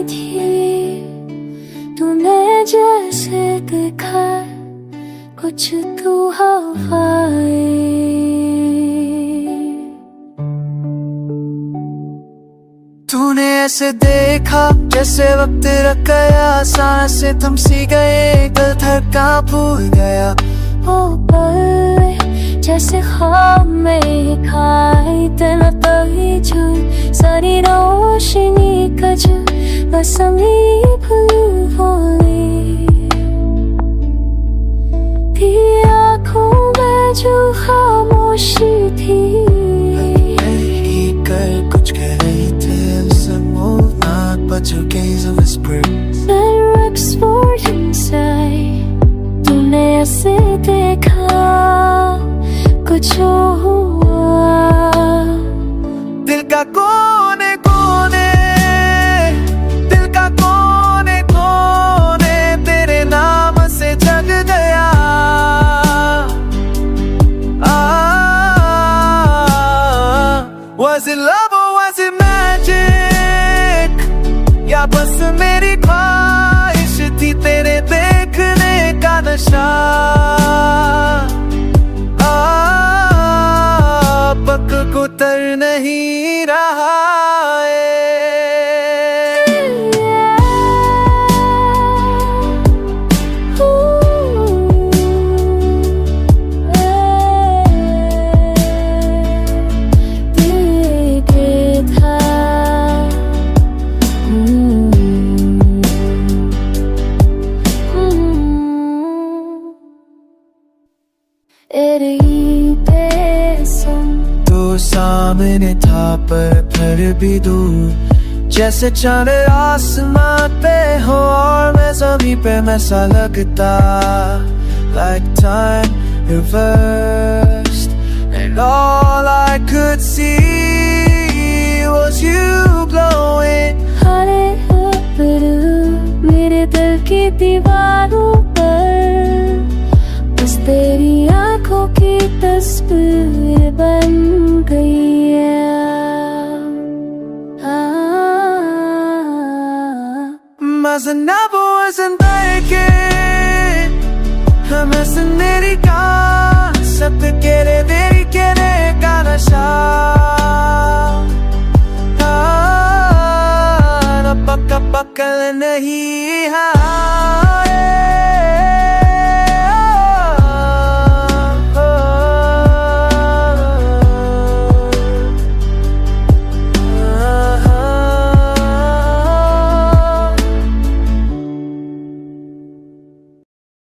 थी, तूने जैसे देखा कुछ तू हवाएं। तूने ऐसे देखा जैसे वक्त रख गया, सांसें थम सी गए, दिल धड़का भूल गया। ओ पल जैसे ख्वाब में खाए, तेरा तभी झूल सारी रोशनी का जो बस हमें भूल होली थी। आँखों में जो खामोशी थी, नहीं कर कुछ कह रही थी, listen move not but your gaze a whisper, better explored inside। तूने ऐसे देखा कुछ हुआ, दिल का कोने कोने, दिल का कोने कोने तेरे नाम से जग गया। Was it love or was it magic, या बस मेरी ख्वाहिश थी तेरे देखने का नशा। पक उतर नहीं रहा तो सामने था पर फिर भी दूर, जैसे चांद आसमान पे हो और मैं ज़मीं पे मैं सा लगता। Like time reversed and all I could see was you glowing। हरे अबरू मेरे दिल की दीवारों पर, बस तेरी आँखों की तस्वीर बन गई है। Mustn't never wasn't thinking, I'm missing मेरी का सब तेरे तेरी केरे का नशा। ना पक्का पक्का नहीं है।